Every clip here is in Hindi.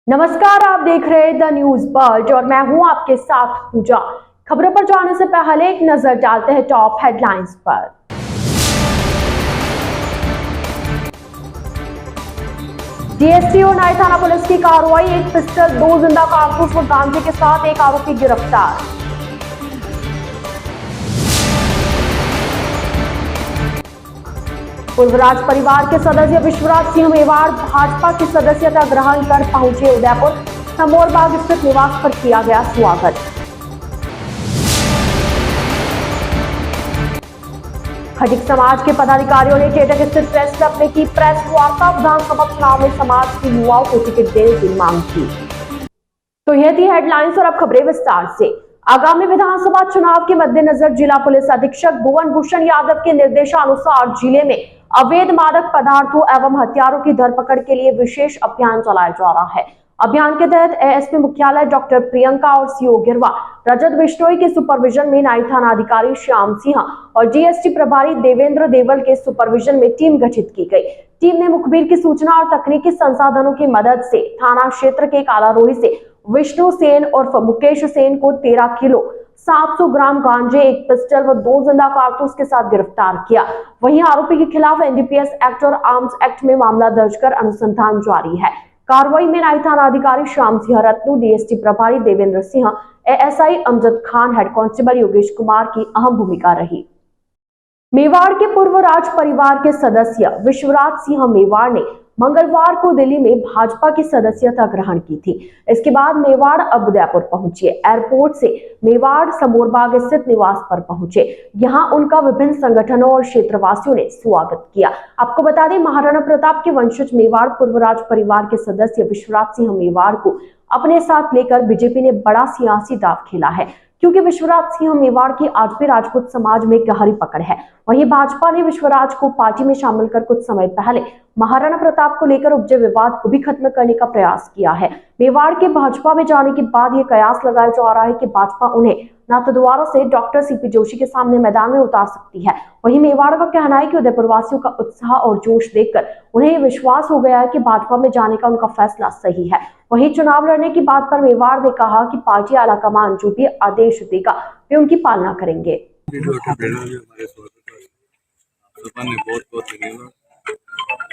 नमस्कार, आप देख रहे हैं द न्यूज बर्ड और मैं हूं आपके साथ पूजा। खबरों पर जाने से पहले एक नजर डालते हैं टॉप हेडलाइंस पर। डीएसपी और नाई थाना पुलिस की कार्रवाई, एक पिस्टल, 2 जिंदा कारतूस व गांजे के साथ एक आरोपी गिरफ्तार। पूर्वराज परिवार के सदस्य विश्वराज सिंह मेवाड़ भाजपा की सदस्यता ग्रहण कर पहुंचे उदयपुर। समोर बाग स्थित निवास पर किया गया स्वागत। खटिक समाज के पदाधिकारियों ने चेटक स्थित प्रेस क्लब में की प्रेस वार्ता। विधानसभा चुनाव में समाज के युवाओं को टिकट देने की मांग की। तो यह थी हेडलाइंस और अब खबरें विस्तार से। आगामी विधानसभा चुनाव के मद्देनजर जिला पुलिस अधीक्षक भुवन भूषण यादव के निर्देशानुसार जिले में अवैध मादक पदार्थों एवं हथियारों की धरपकड़ के लिए विशेष अभियान चलाया जा रहा है। अभियान के तहत एएसपी मुख्यालय डॉक्टर प्रियंका और सीओ गिरवा रजत बिश्नोई के सुपरविजन में नाई थाना अधिकारी श्याम सिंह और जीएसटी प्रभारी देवेंद्र देवल के सुपरविजन में टीम गठित की गई। टीम ने मुखबिर की सूचना और तकनीकी संसाधनों की मदद से थाना क्षेत्र के कालारोही से विष्णु सेन और मुकेश सेन को 13 किलो 700 ग्राम गांजे, एक पिस्टल व 2 जिंदा कारतूस के साथ गिरफ्तार किया। वहीं आरोपी के खिलाफ एनडीपीएस एक्ट और आर्म्स एक्ट में मामला दर्ज कर अनुसंधान जारी है। कार्रवाई में नाई थाना अधिकारी श्याम सिंह रत्नू, डीएसटी प्रभारी Devendra Singh, ASI Amjad Khan, head constable Yogesh Kumar की अहम भूमिका रही। मेवाड़ के पूर्व राज परिवार के सदस्य विश्वराज सिंह मेवाड़ ने मंगलवार को दिल्ली में भाजपा की सदस्यता ग्रहण की थी। इसके बाद मेवाड़ अब उदयपुर पहुंचे। एयरपोर्ट से मेवाड़ समोरबाग स्थित निवास पर पहुंचे। यहां उनका विभिन्न संगठनों और क्षेत्रवासियों ने स्वागत किया। आपको बता दें, महाराणा प्रताप के वंशज मेवाड़ पूर्व राज परिवार के सदस्य विश्वराज सिंह मेवाड़ को अपने साथ लेकर बीजेपी ने बड़ा सियासी दांव खेला है, क्योंकि विश्वराज सिंह मेवाड़ की आज भी राजपूत समाज में गहरी पकड़ है। वहीं भाजपा ने विश्वराज को पार्टी में शामिल कर कुछ समय पहले महाराणा प्रताप को लेकर उपजे विवाद को भी खत्म करने का प्रयास किया है। मेवाड़ के भाजपा में जाने के बाद ये कयास लगाया जा रहा है कि भाजपा उन्हें न तो दोबारा से डॉक्टर सीपी जोशी के सामने मैदान में उतार सकती है। वहीं मेवाड़ का कहना है कि उदयपुर वासियों का उत्साह और जोश देखकर उन्हें विश्वास हो गया है कि भाजपा में जाने का उनका फैसला सही है। वहीं चुनाव लड़ने की बात पर मेवाड़ ने कहा कि पार्टी आलाकमान जो भी आदेश देगा वे उनकी पालना करेंगे।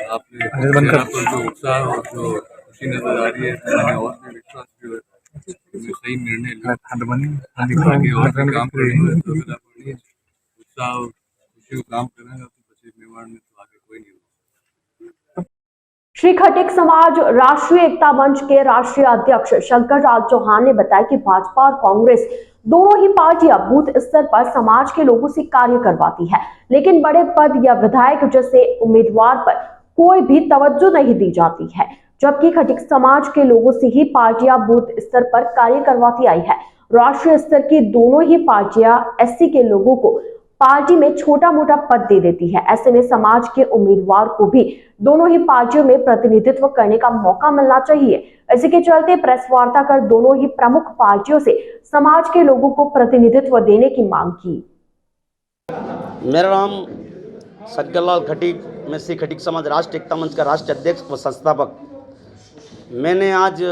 आपने जो उत्साह और जो खुशी नजर आ रही है, मैंने और भी विश्वास जो सही निर्णय लिया और भी काम करेंगे। तो अगर आप उत्साह और खुशी को काम करेंगे तो बच्चे मेवाड़ में तो आगे कोई नहीं होगा। श्री खटिक समाज राष्ट्रीय एकता मंच के राष्ट्रीय अध्यक्ष शंकर राज चौहान ने बताया कि भाजपा और कांग्रेस दोनों ही पार्टियां बूथ स्तर पर समाज के लोगों से कार्य करवाती है, लेकिन बड़े पद या विधायक जैसे उम्मीदवार पर कोई भी तवज्जो नहीं दी जाती है। जबकि खटिक समाज के लोगों से ही पार्टियां बूथ स्तर पर कार्य करवाती आई है। राष्ट्रीय स्तर की दोनों ही पार्टियां एससी के लोगों को पार्टी में छोटा मोटा पद दे देती है। ऐसे में समाज के उम्मीदवार को भी दोनों ही पार्टियों में प्रतिनिधित्व करने का मौका मिलना चाहिए। इसी के चलते प्रेस वार्ता कर दोनों ही प्रमुख पार्टियों से समाज के लोगों को प्रतिनिधित्व देने की मांग की। मेरा नाम सज्जनलाल खटीक, मैं श्री खटीक समाज राष्ट्रीय एकता मंच का राष्ट्रीय अध्यक्ष व संस्थापक। मैंने आज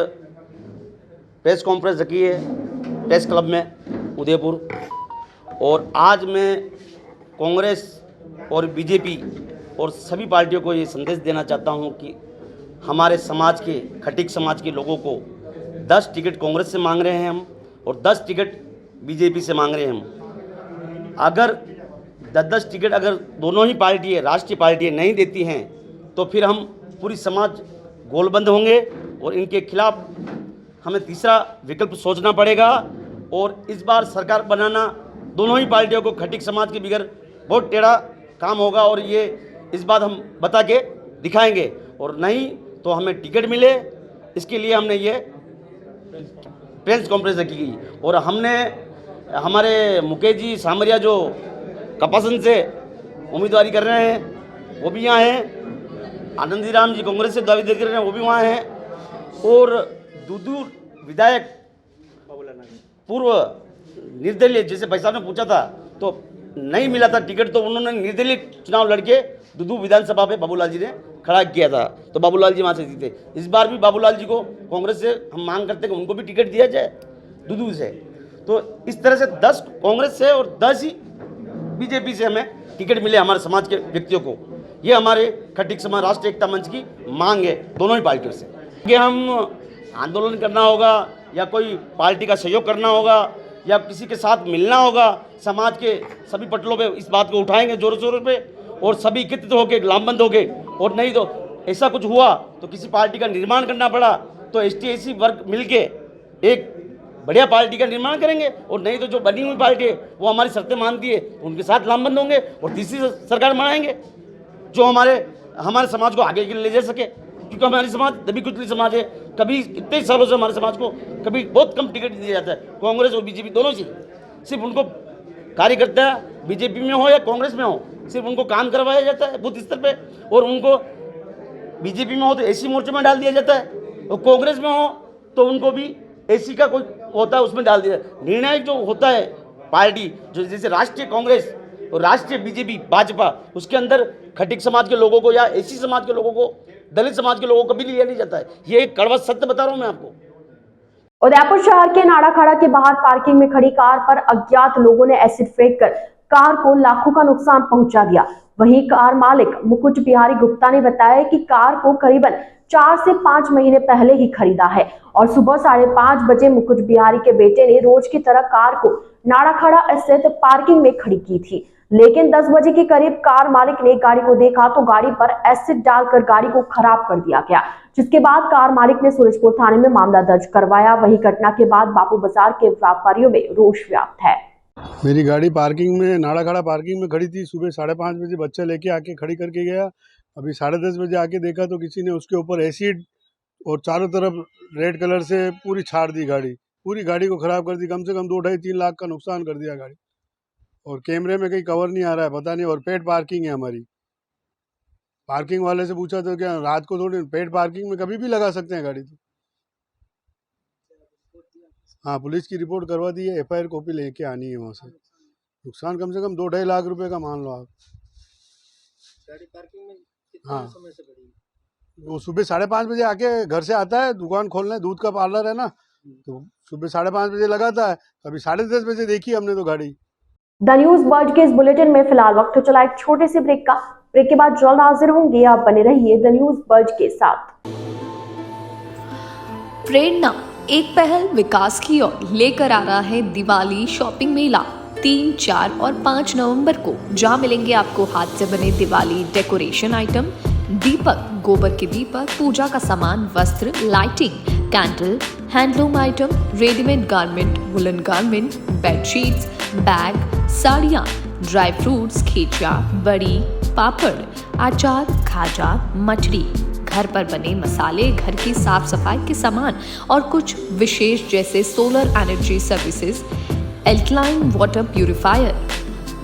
प्रेस कॉन्फ्रेंस रखी है प्रेस क्लब में उदयपुर, और आज मैं कांग्रेस और बीजेपी और सभी पार्टियों को ये संदेश देना चाहता हूँ कि हमारे समाज के खटीक समाज के लोगों को 10 टिकट कांग्रेस से मांग रहे हैं हम, और 10 टिकट बीजेपी से मांग रहे हैं हम। अगर 10-10 टिकट अगर दोनों ही पार्टियाँ राष्ट्रीय पार्टियाँ नहीं देती हैं तो फिर हम पूरी समाज गोलबंद होंगे और इनके खिलाफ हमें तीसरा विकल्प सोचना पड़ेगा। और इस बार सरकार बनाना दोनों ही पार्टियों को खटीक समाज के बगैर बहुत टेढ़ा काम होगा, और ये इस बात हम बता के दिखाएंगे, और नहीं तो हमें टिकट मिले। इसके लिए हमने ये प्रेस कॉन्फ्रेंस रखी गई। और हमने हमारे मुकेश जी सामरिया जो कपासन से उम्मीदवारी कर रहे हैं वो भी यहाँ हैं, आनंदी राम जी कांग्रेस से दावे दे रहे हैं वो भी वहाँ हैं, और दूदू विधायक पूर्व निर्दलीय, जैसे भाई साहब ने पूछा था तो नहीं मिला था टिकट, तो उन्होंने निर्दलीय चुनाव लड़के दूदू विधानसभा पे बाबूलाल जी ने खड़ा किया था तो बाबूलाल जी वहाँ से जीते। इस बार भी बाबूलाल जी को कांग्रेस से हम मांग करते हैं कि उनको भी टिकट दिया जाए दूदू से। तो इस तरह से 10 कांग्रेस से और 10 ही बीजेपी से हमें टिकट मिले हमारे समाज के व्यक्तियों को। ये हमारे खटीक समाज राष्ट्रीय एकता मंच की मांग है दोनों ही पार्टियों से कि हम आंदोलन करना होगा या कोई पार्टी का सहयोग करना होगा या किसी के साथ मिलना होगा, समाज के सभी पटलों पे इस बात को उठाएंगे जोरों शोरों पे और सभी एकत्रित होकर लामबंद हो गए। और नहीं तो ऐसा कुछ हुआ तो किसी पार्टी का निर्माण करना पड़ा तो ST/SC वर्ग मिलके एक बढ़िया पार्टी का निर्माण करेंगे। और नहीं तो जो बनी हुई पार्टी है वो हमारी शर्तें मानती है उनके साथ लामबंद होंगे और तीसरी सरकार बनाएंगे जो हमारे समाज को आगे ले जा सके। क्योंकि हमारी समाज दबी कुचली समाज है। कभी इतने सालों से हमारे समाज को कभी बहुत कम टिकट दिया जाता है, कांग्रेस और बीजेपी दोनों से। सिर्फ उनको कार्यकर्ता बीजेपी में हो या कांग्रेस में हो, सिर्फ उनको काम करवाया जाता है बूथ स्तर पे। और उनको बीजेपी में हो तो एसी मोर्चे में डाल दिया जाता है और कांग्रेस में हो तो उनको भी एसी का कोई होता है उसमें डाल दिया। निर्णायक जो होता है पार्टी जो जैसे राष्ट्रीय कांग्रेस और राष्ट्रीय बीजेपी भाजपा, उसके अंदर खटीक समाज के लोगों को या एसी समाज के लोगों को, दलित समाज के लोगों को कभी लिया नहीं जाता है। ये एक कड़वा सत्य बता रहा हूं मैं आपको। उदयपुर शहर के नाड़ाखाड़ा के बाहर पार्किंग में खड़ी कार पर अज्ञात लोगों ने एसिड फेंककर कार को लाखों का नुकसान पहुंचा दिया। वहीं कार मालिक मुकुट बिहारी गुप्ता ने बताया कि कार को करीबन 4 से 5 महीने पहले ही खरीदा है और सुबह 5:30 बजे मुकुट बिहारी के बेटे ने रोज की तरह कार को नाड़ाखाड़ा स्थित पार्किंग में खड़ी की थी। लेकिन 10 बजे के करीब कार मालिक ने गाड़ी को देखा तो गाड़ी पर एसिड डालकर गाड़ी को खराब कर दिया गया, जिसके बाद कार मालिक ने सूरजपुर थाने में मामला दर्ज करवाया। वही घटना के बाद बापू बाजार के व्यापारियों में रोष व्याप्त है। मेरी गाड़ी पार्किंग में नाड़ाखाड़ा पार्किंग में खड़ी थी। सुबह 5:30 बजे बच्चा लेके आके खड़ी करके गया। अभी 10:30 बजे आके देखा तो किसी ने उसके ऊपर एसिड और चारों तरफ रेड कलर से पूरी छाड़ दी। पूरी गाड़ी को खराब कर दी। कम से कम 2-2.5-3 लाख का नुकसान कर दिया गाड़ी। और कैमरे में कहीं कवर नहीं आ रहा है, पता नहीं। और पेड पार्किंग है हमारी। पार्किंग वाले से पूछा तो क्या रात को थोड़ी पेड पार्किंग में कभी भी लगा सकते हैं गाड़ी। तो हाँ, पुलिस की रिपोर्ट करवा दी है। FIR कॉपी लेके आनी है वहाँ से। नुकसान कम से कम 2-2.5 लाख रुपए का मान लो आप। गाड़ी पार्किंग में कितना समय से पड़ी? वो सुबह 5:30 बजे आके घर से आता है, दुकान खोलना है, दूध का पार्लर है ना, तो सुबह 5:30 बजे लगाता है। अभी 10:30 बजे देखी हमने तो गाड़ी। द न्यूज वर्ल्ड के इस बुलेटिन में फिलहाल वक्त चला एक छोटे से ब्रेक का। ब्रेक के बाद जल्द हाजिर होंगे। आप बने रहिए द न्यूज वर्ल्ड के साथ। प्रेरणा एक पहल विकास की ओर लेकर आ रहा है दिवाली शॉपिंग मेला 3, 4 और 5 नवंबर को, जहां मिलेंगे आपको हाथ से बने दिवाली डेकोरेशन आइटम, दीपक, गोबर के दीपक, पूजा का सामान, वस्त्र, lighting, candle, handloom item, readymade garment, woollen garment, bedsheets, bag, साड़ियाँ, ड्राई फ्रूट्स, खींचा, बड़ी, पापड़, अचार, खाजा, मठरी, घर पर बने मसाले, घर की साफ सफाई के सामान और कुछ विशेष जैसे solar energy services, alkaline water purifier,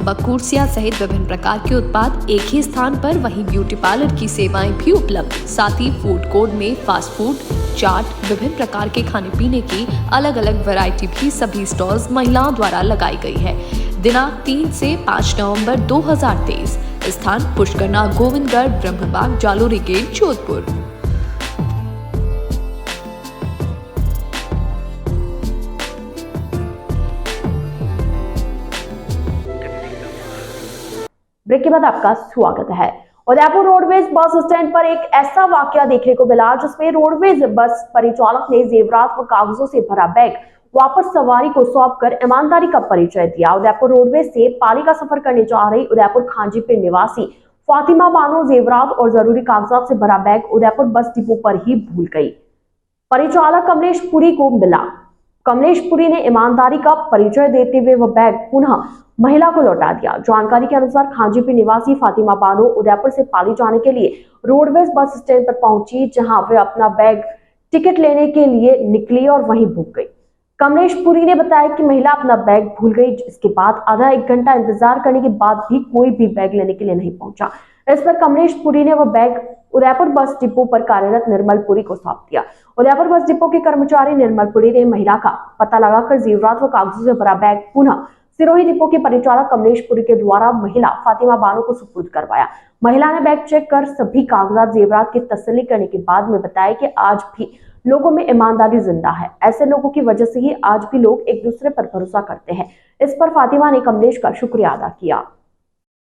बकूरसिया सहित विभिन्न प्रकार के उत्पाद एक ही स्थान पर। वहीं ब्यूटी पार्लर की सेवाएं भी उपलब्ध। साथ ही फूड कोर्ट में फास्ट फूड, चाट, विभिन्न प्रकार के खाने पीने की अलग अलग वैरायटी भी सभी स्टॉल्स महिलाओं द्वारा लगाई गई है। दिनांक 3 से 5 नवंबर 2023। स्थान पुष्करना, गोविंदगढ़, ब्रह्मबाग, जालोरी गेट, जोधपुर। ब्रेक के बाद आपका स्वागत है। उदयपुर रोडवेज बस स्टैंड पर एक ऐसा वाकया देखने को मिला जिसमें रोडवेज बस परिचालक ने जेवरात व कागजों से भरा बैग वापस सवारी को सौंपकर ईमानदारी का परिचय दिया। उदयपुर रोडवेज से पाली का सफर करने जा रही उदयपुर खांजीपीर निवासी फातिमा बानो जेवरात और जरूरी कागजात से भरा बैग उदयपुर बस डिपो पर ही भूल गई। परिचालक कमलेश पुरी को मिला। कमलेश पुरी ने ईमानदारी का परिचय देते हुए वह बैग पुनः महिला को लौटा दिया। जानकारी के अनुसार खांजीपीर निवासी फातिमा बानो उदयपुर से पाली जाने के लिए रोडवेज बस स्टैंड पर पहुंची, जहां वे अपना बैग टिकट लेने के लिए निकली और वहीं भूल गई। कमलेश पुरी ने बताया कि महिला अपना बैग भूल गई। इसके बाद आधा 1 घंटा इंतजार करने के बाद भी कोई भी बैग लेने के लिए नहीं पहुंचा। इस पर कमलेश पुरी ने वह बैग उदयपुर बस डिपो पर कार्यरत निर्मल पुरी को सौंप दिया। उदयपुर बस डिपो के कर्मचारी निर्मल पुरी ने महिला का पता लगाकर जेवरात व कागजों से भरा बैग पुनः सिरोही डिपो के परिचालक कमलेश पुरी के द्वारा महिला फातिमा बानो को सुपुर्द करवाया। महिला ने बैग चेक कर सभी कागजात जेवरात की तसल्ली करने के बाद में बताया कि आज भी लोगों में ईमानदारी जिंदा है। ऐसे लोगों की वजह से ही आज भी लोग एक दूसरे पर भरोसा करते हैं। इस पर फातिमा ने कमलेश का शुक्रिया अदा किया।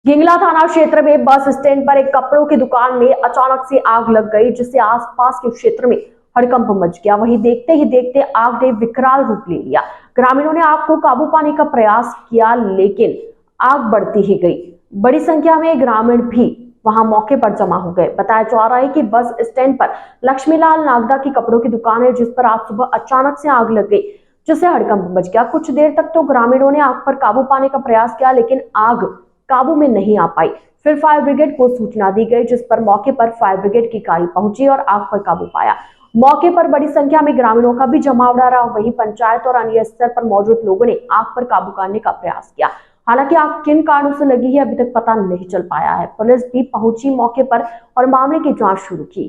गिंगला थाना क्षेत्र में बस स्टैंड पर एक कपड़ों की दुकान में अचानक से आग लग गई, जिससे आसपास के क्षेत्र में हड़कंप मच गया। वहीं देखते ही देखते आग ने विकराल रूप ले लिया। ग्रामीणों ने आग को काबू पाने का प्रयास किया, लेकिन आग बढ़ती ही गई। बड़ी संख्या में ग्रामीण भी वहां मौके पर जमा हो गए। बताया जा रहा है कि बस स्टैंड पर लक्ष्मीलाल नागदा की कपड़ों की दुकान है, जिस पर आज सुबह अचानक से आग लग गई, जिससे हड़कंप मच गया। कुछ देर तक तो ग्रामीणों ने आग पर काबू पाने का प्रयास किया, लेकिन आग काबू में नहीं आ पाई। फिर फायर ब्रिगेड को सूचना दी गई, जिस पर मौके पर फायर ब्रिगेड की गाड़ी पहुंची और आग पर काबू पाया। मौके पर बड़ी संख्या में ग्रामीणों का भी जमावड़ा रहा। वहीं पंचायत और अन्य स्तर पर मौजूद लोगों ने आग पर काबू पाने का प्रयास किया। हालांकि आग किन कारणों से लगी है अभी तक पता नहीं चल पाया है। पुलिस भी पहुंची मौके पर और मामले की जांच शुरू की।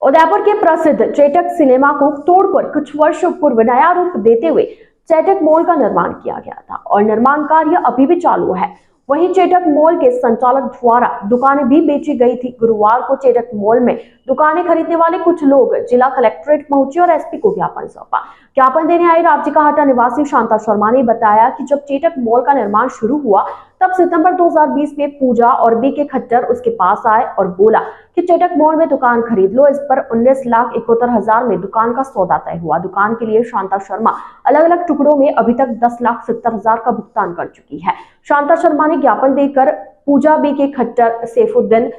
उदयपुर के प्रसिद्ध चेतक सिनेमा को तोड़कर कुछ वर्ष पूर्व नया रूप देते हुए चेतक मॉल का निर्माण किया गया था और निर्माण कार्य अभी भी चालू है। वहीं चेतक मॉल के संचालक द्वारा दुकानें भी बेची गई थी। गुरुवार को चेतक मॉल में दुकानें खरीदने वाले कुछ लोग जिला कलेक्ट्रेट पहुंचे और एसपी को ज्ञापन सौंपा। ज्ञापन देने आई रावजीकाहाटा निवासी शांता शर्मा ने बताया कि जब चेतक मॉल का निर्माण शुरू हुआ तब सितंबर 2020 में पूजा और बीके खट्टर उसके पास आए और बोला कि चेतक मॉल में दुकान खरीद लो। इस पर 19,71,000 में दुकान का सौदा तय हुआ। दुकान के लिए शांता शर्मा अलग अलग टुकड़ों में अभी तक 10,70,000 का भुगतान कर चुकी है। शांता शर्मा ने ज्ञापन देकर पूजा बीके खट्टर, सैफुद्दीन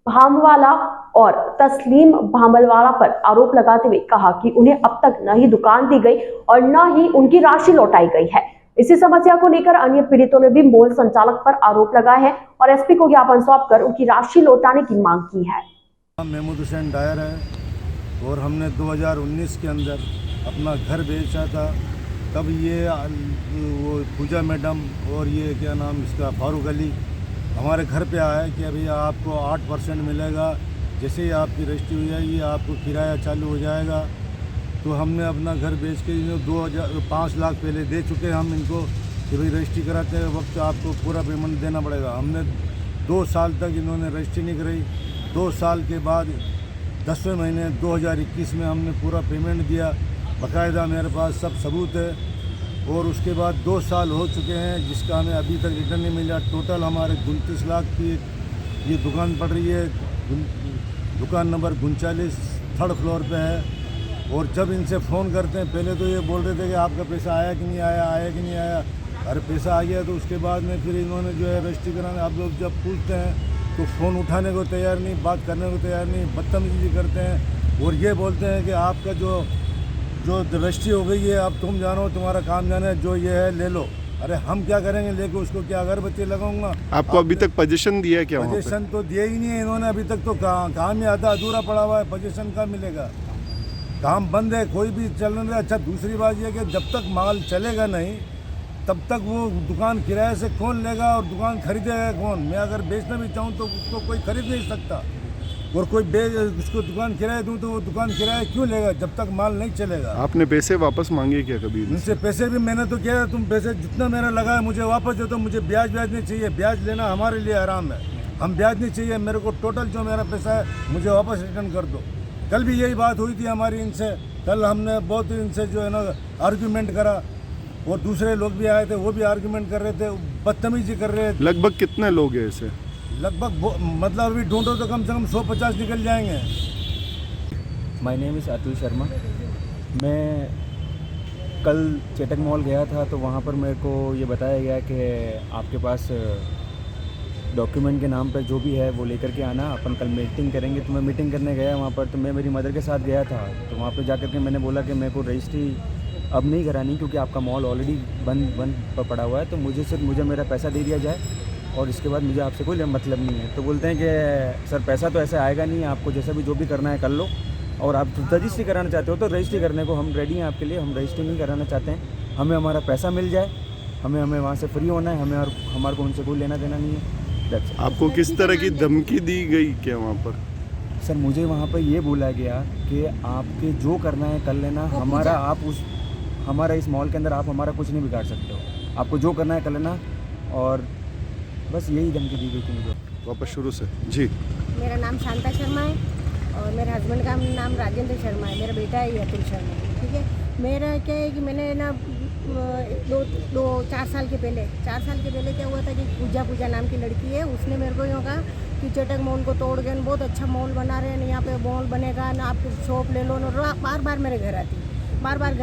भामवाला और तस्लीम भामलवाला पर आरोप लगाते हुए कहा कि उन्हें अब तक न ही दुकान दी गई और न ही उनकी राशि लौटाई गई है। इसी समस्या को लेकर अन्य पीड़ितों ने भी मॉल संचालक पर आरोप लगाए हैं और एसपी को ज्ञापन सौंपकर उनकी राशि लौटाने की मांग की है। महमूद हुसैन डायर है और हमने 2019 के अंदर अपना घर बेचा था। तब ये वो पूजा मैडम और ये क्या नाम इसका फारूक अली हमारे घर पे आया कि अभी आपको 8% मिलेगा, जैसे ही आपकी रजिस्ट्री हो जाएगी आपको किराया चालू हो जाएगा। तो हमने अपना घर बेच के 5 लाख पहले दे चुके हैं हम इनको कि भाई रजिस्ट्री कराते वक्त आपको पूरा पेमेंट देना पड़ेगा। हमने 2 साल तक इन्होंने रजिस्ट्री नहीं कराई। 2 साल के बाद 10वें महीने 2021 में हमने पूरा पेमेंट दिया। बाकायदा मेरे पास सब सबूत है। और उसके बाद 2 साल हो चुके हैं जिसका हमें अभी तक रिटर्न नहीं मिला। टोटल हमारे 29 लाख की ये दुकान पड़ रही है। दुकान नंबर 39 3rd फ्लोर पे है। और जब इनसे फ़ोन करते हैं पहले तो ये बोल रहे थे कि आपका पैसा आया कि नहीं आया कि नहीं आया। अरे पैसा आ गया तो उसके बाद में फिर इन्होंने जो है रजिस्ट्री कराने आप लोग जब पूछते हैं तो फ़ोन उठाने को तैयार नहीं, बात करने को तैयार नहीं, बदतमीजी करते हैं और ये बोलते हैं कि आपका जो रजिस्ट्री हो गई है अब तुम जानो, तुम्हारा काम जाने, जो ये है ले लो। अरे हम क्या करेंगे लेके उसको, क्या अगरबत्ती लगाऊंगा? आपको अभी तक पोजीशन दिया है क्या? पोजीशन तो दिया ही नहीं है इन्होंने अभी तक। तो काम ही आधा अधूरा पड़ा हुआ है, पोजीशन का मिलेगा? काम बंद है, कोई भी चल नहीं रहा। अच्छा दूसरी बात यह कि जब तक माल चलेगा नहीं तब तक वो दुकान किराए से कौन लेगा और दुकान खरीदेगा कौन? मैं अगर बेचना भी चाहूँ तो उसको कोई खरीद नहीं सकता और कोई उसको दुकान किराए दूँ तो वो दुकान किराया क्यों लेगा जब तक माल नहीं चलेगा? आपने पैसे वापस मांगे क्या कभी? उनसे पैसे भी मैंने तो किया, तुम पैसे जितना मेरा लगा है मुझे वापस दे दो। मुझे ब्याज नहीं चाहिए। ब्याज लेना हमारे लिए आराम है, हम ब्याज नहीं चाहिए। मेरे को टोटल जो मेरा पैसा है मुझे वापस रिटर्न कर दो। कल भी यही बात हुई थी हमारी इनसे। कल हमने बहुत इनसे जो है ना आर्ग्यूमेंट करा और दूसरे लोग भी आए थे, वो भी आर्ग्यूमेंट कर रहे थे, बदतमीजी कर रहे थे। लगभग कितने लोग हैं ऐसे? लगभग मतलब अभी ढूंढो तो कम से कम 150 निकल जाएंगे। My name is Atul Sharma. मैं कल चेतक मॉल गया था तो वहाँ पर मेरे को ये बताया गया कि आपके पास डॉक्यूमेंट के नाम पर जो भी है वो लेकर के आना, अपन कल मीटिंग करेंगे। तो मैं मीटिंग करने गया वहाँ पर, तो मैं मेरी मदर के साथ गया था। तो वहाँ पर जाकर के मैंने बोला कि मेरे को रजिस्ट्री अब नहीं करानी क्योंकि आपका मॉल ऑलरेडी बंद पड़ा हुआ है, तो मुझे मेरा पैसा दे दिया जाए और इसके बाद मुझे आपसे कोई मतलब नहीं है। तो बोलते हैं कि सर पैसा तो ऐसे आएगा नहीं, आपको जैसा भी जो भी करना है कर लो, और आप रजिस्ट्री कराना चाहते हो तो रजिस्ट्री करने को हम रेडी हैं आपके लिए। हम रजिस्ट्री नहीं कराना चाहते हैं, हमें हमारा पैसा मिल जाए, हमें वहाँ से फ्री होना है, हमें और हमारे को उनसे कोई लेना देना नहीं है। आपको किस तरह की धमकी दी गई क्या वहाँ पर? सर मुझे वहाँ पर ये बोला गया कि आपके जो करना है कर लेना, हमारा इस मॉल के अंदर आप हमारा कुछ नहीं बिगाड़ सकते हो, आपको जो करना है कर लेना। और बस यही धमकी दी गई थी मुझे। वापस शुरू से जी। मेरा नाम शांता शर्मा है और मेरे हस्बैंड का नाम राजेंद्र शर्मा है, मेरा बेटा है अतुल शर्मा, ठीक है। मेरा क्या है कि मैंने ना 4 साल के पहले क्या हुआ था कि पूजा नाम की लड़की है, उसने मेरे को यूँ कहा कि चेटक मॉल को तोड़ गए, बहुत अच्छा मॉल बना रहे हैं, यहाँ पे मॉल बनेगा ना, आप शॉप ले लो ना। बार बार मेरे घर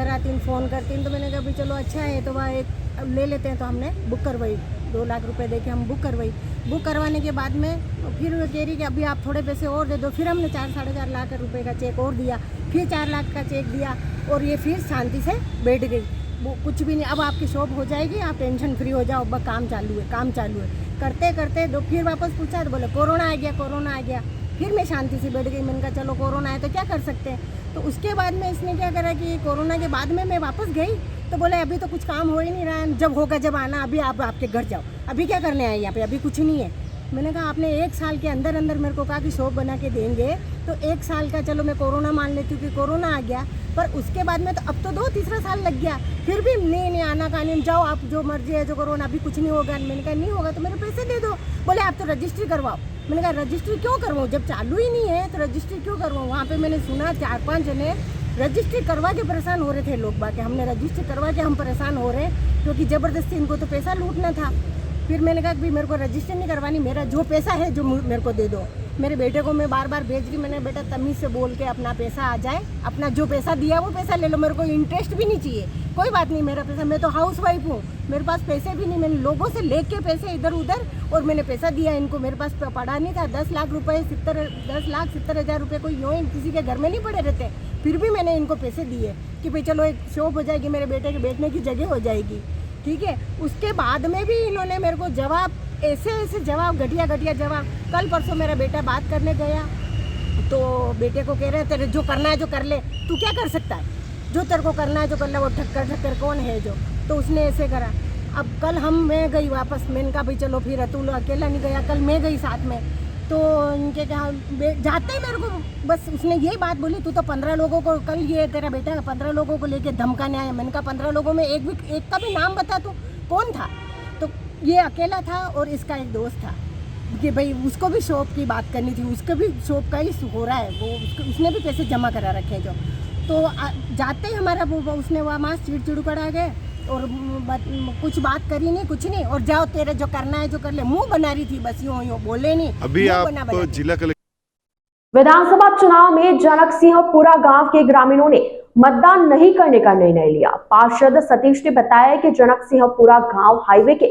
आती, फ़ोन करती, तो मैंने कहा भाई चलो अच्छा है तो वहाँ एक ले लेते हैं। तो हमने बुक करवाई, 2 लाख रुपए दे के हम बुक करवाने के बाद में फिर वो कह रही कि अभी आप थोड़े पैसे और दे दो। फिर हमने 4-4.5 लाख रुपए का चेक और दिया, फिर 4 लाख का चेक दिया और ये फिर शांति से बैठ गई। वो कुछ भी नहीं, अब आपकी शॉप हो जाएगी, आप टेंशन फ्री हो जाओ, अब काम चालू है। करते दो फिर वापस पूछा तो बोले कोरोना आ गया। फिर मैं शांति से बैठ गई, मैंने कहा चलो कोरोना है तो क्या कर सकते हैं। तो उसके बाद में इसने क्या करा कि कोरोना के बाद में मैं वापस गई तो बोले अभी तो कुछ काम हो ही नहीं रहा है, जब आना, अभी आप आपके घर जाओ, अभी क्या करने आए यहाँ पे, अभी कुछ नहीं है। मैंने कहा आपने 1 साल के अंदर मेरे को कहा कि शॉप बना के देंगे, तो 1 साल का चलो मैं कोरोना मान लेती हूँ कि कोरोना आ गया, पर उसके बाद में तो अब तो 2-3 साल लग गया, फिर भी नहीं आना कानून, जाओ आप जो मर्जी है जो करो ना, अभी कुछ नहीं होगा। मैंने कहा नहीं होगा तो मेरे पैसे दे दो। बोले आप तो रजिस्ट्री करवाओ। मैंने कहा रजिस्ट्री क्यों करवाऊँ, जब चालू ही नहीं है तो रजिस्ट्री क्यों करवाऊँ। वहाँ पे मैंने सुना 4-5 जने रजिस्ट्री करवा के परेशान हो रहे थे लोग बाकी, हमने रजिस्ट्री करवा के हम परेशान हो रहे हैं क्योंकि ज़बरदस्ती इनको तो पैसा लूटना था। फिर मैंने कहा कि भाई मेरे को रजिस्ट्री नहीं करवानी, मेरा जो पैसा है जो मेरे को दे दो। मेरे बेटे को मैं बार भेज रही, मैंने बेटा तमीज़ से बोल के अपना पैसा आ जाए, अपना जो पैसा दिया वो पैसा ले लो, मेरे को इंटरेस्ट भी नहीं चाहिए, कोई बात नहीं, मेरा पैसा, मैं तो हाउस वाइफ हूँ, मेरे पास पैसे भी नहीं, मैंने लोगों से लेके पैसे इधर उधर और मैंने पैसा दिया इनको, मेरे पास पड़ा नहीं था 10 लाख रुपए, 10,70,000 रुपये कोई यूँ ही किसी के घर में नहीं पड़े रहते, फिर भी मैंने इनको पैसे दिए कि भाई चलो एक शॉप हो जाएगी, मेरे बेटे के बैठने की जगह हो जाएगी, ठीक है। उसके बाद में भी इन्होंने मेरे को जवाब ऐसे जवाब, घटिया जवाब। कल परसों मेरा बेटा बात करने गया तो बेटे को कह रहे हैं तेरे जो करना है जो कर ले, तू क्या कर सकता है, जो तेरे को करना है जो कर ले, वो ठक्कर कौन है जो, तो उसने ऐसे करा। अब कल मैं गई वापस, मैंने कहा भाई चलो फिर अतुल अकेला नहीं गया, कल मैं गई साथ में, तो इनके कहा जाते ही मेरे को बस उसने यही बात बोली, तू तो 15 लोगों को, कल ये तेरा बेटा 15 लोगों को लेके धमकाने आया। मैंने कहा 15 लोगों में एक का भी नाम बता तू कौन था, तो ये अकेला था और इसका एक दोस्त था कि भाई उसको भी शॉप की बात करनी थी, उसको भी शॉप का ही हो रहा है, वो उसने भी पैसे जमा करा रखे जो, तो जाते ही हमारा उसने वहाँ चिड़चिड़ करा गए और कुछ बात करी नहीं, कुछ नहीं, और जाओ तेरे जो करना है जो कर ले, मुंह बना रही थी बस, यूँ बोले नहीं। अभी आप जिला कलेक्टर विधानसभा चुनाव में जनक सिंहपुरा गांव के ग्रामीणों ने मतदान नहीं करने का निर्णय लिया। पार्षद सतीश ने बताया कि जनक सिंहपुरा गांव हाईवे के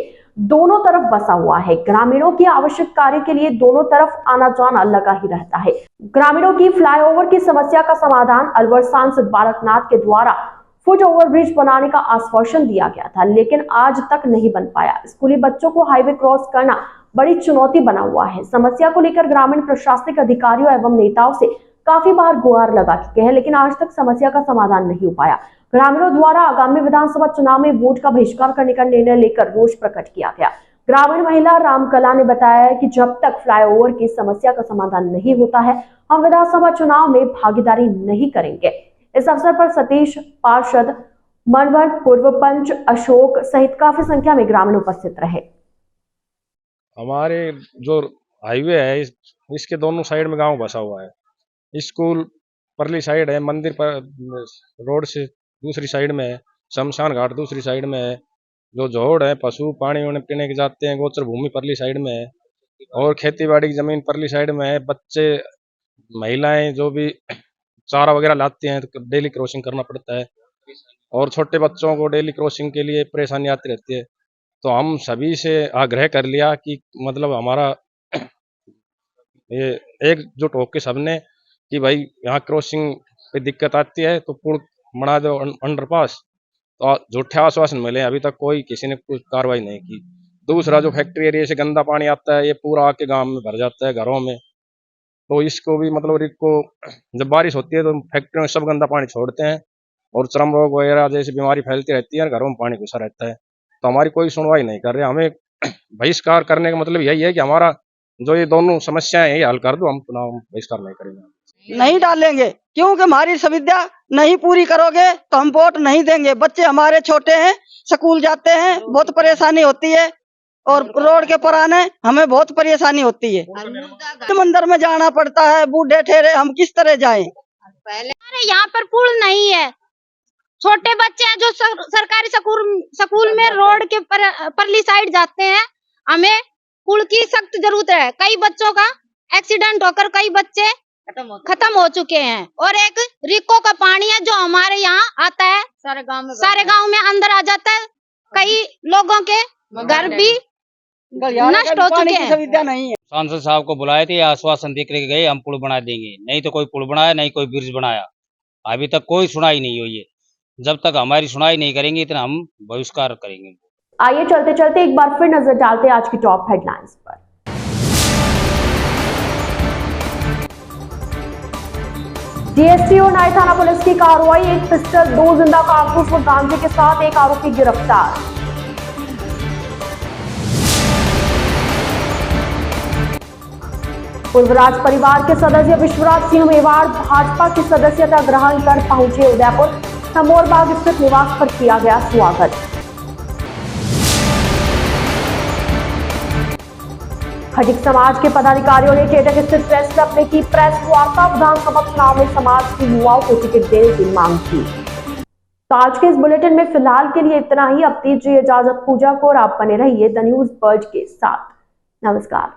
दोनों तरफ बसा हुआ है। ग्रामीणों की आवश्यक कार्य के लिए दोनों तरफ आना जाना लगा ही रहता है। ग्रामीणों की फ्लाईओवर की समस्या का समाधान अलवर सांसद बालकनाथ के द्वारा फुट ओवरब्रिज बनाने का आश्वासन दिया गया था, लेकिन आज तक नहीं बन पाया। स्कूली बच्चों को हाईवे क्रॉस करना बड़ी चुनौती बना हुआ है। समस्या को लेकर ग्रामीण प्रशासनिक अधिकारियों एवं नेताओं से काफी बार गुहार लगा चुके हैं, लेकिन आज तक समस्या का समाधान नहीं हो पाया। ग्रामीणों द्वारा आगामी विधानसभा चुनाव में वोट का बहिष्कार करने का निर्णय लेकर रोष प्रकट किया गया। ग्रामीण महिला रामकला ने बताया कि जब तक फ्लाईओवर की समस्या का समाधान नहीं होता है, हम विधानसभा चुनाव में भागीदारी नहीं करेंगे। इस अवसर पर सतीश, पार्षद मनवर, पूर्व पंच अशोक सहित काफी संख्या में ग्रामीण उपस्थित रहे। हमारे जो हाईवे है इसके दोनों साइड में गांव बसा हुआ है। स्कूल परली साइड है, मंदिर पर रोड से दूसरी साइड में है, शमशान घाट दूसरी साइड में है, जो जोड़ है पशु पानी उन्हें पीने के जाते हैं, गोचर भूमि परली साइड में है और खेती बाड़ी की जमीन परली साइड में है। बच्चे महिलाएं जो भी चारा वगैरह लाते हैं तो डेली क्रॉसिंग करना पड़ता है और छोटे बच्चों को डेली क्रॉसिंग के लिए परेशानी आती रहती है। तो हम सभी से आग्रह कर लिया कि मतलब हमारा ये एकजुट होकर सबने कि भाई यहाँ क्रॉसिंग पे दिक्कत आती है तो पुल बना दो अंडरपास। तो झूठे आश्वासन मिले, अभी तक कोई किसी ने कुछ कार्रवाई नहीं की। दूसरा जो फैक्ट्री एरिया से गंदा पानी आता है ये पूरा आके गांव में भर जाता है घरों में, तो इसको भी मतलब इसको जब बारिश होती है तो फैक्ट्री में सब गंदा पानी छोड़ते हैं और चर्म रोग वगैरह जैसी बीमारी फैलती रहती है, घरों में पानी घुसा रहता है। तो हमारी कोई सुनवाई नहीं कर रहे। हमें बहिष्कार करने का मतलब यही है कि हमारा जो ये दोनों समस्याएं हैं ये हल कर दो, हम चुनाव बहिष्कार नहीं करेंगे। नहीं डालेंगे, क्योंकि हमारी सुविधा नहीं पूरी करोगे तो हम वोट नहीं देंगे। बच्चे हमारे छोटे हैं, स्कूल जाते हैं, बहुत परेशानी होती है और रोड के पुराने हमें बहुत परेशानी होती है। मंदिर में जाना पड़ता है, बूढ़े ठेरे हम किस तरह जाएं? अरे यहाँ पर पुल नहीं है, छोटे बच्चे हैं जो सरकारी स्कूल में रोड के परली साइड जाते हैं, हमें पुल की सख्त जरूरत है। कई बच्चों का एक्सीडेंट होकर कई बच्चे खत्म हो चुके हैं और एक रिको का पानी है जो हमारे यहाँ आता है, सारे गांव में अंदर आ जाता है। कई लोगों के घर भी नष्ट हो चुके हैं। सुविधा नहीं है। सांसद साहब को बुलाए थे, आश्वासन दे के गए हम पुल बना देंगे, नहीं तो कोई पुल बनाया नहीं कोई ब्रिज बनाया। अभी तक कोई सुनाई नहीं हुई है। जब तक हमारी सुनाई नहीं करेंगे इतना हम बहिष्कार करेंगे। आइए चलते चलते एक बार फिर नजर डालते हैं आज की टॉप हेडलाइंस पर। डीएसपी और नाई थाना पुलिस की कार्रवाई, एक पिस्टल, 2 जिंदा कारतूस और गांजे के साथ एक आरोपी गिरफ्तार। पूर्वराज परिवार के सदस्य विश्वराज सिंह मेवाड़ भाजपा की सदस्यता ग्रहण कर पहुंचे उदयपुर, समोरबाग स्थित निवास पर किया गया स्वागत। खटीक समाज के पदाधिकारियों ने चेटक स्थित प्रेस क्लब में की प्रेस वार्ता, विधानसभा चुनाव में समाज के युवाओं को टिकट देने की मांग की। तो आज के इस बुलेटिन में फिलहाल के लिए इतना ही। अब दीजिए इजाजत पूजा को और आप बने रहिए द न्यूज बर्ड के साथ। नमस्कार।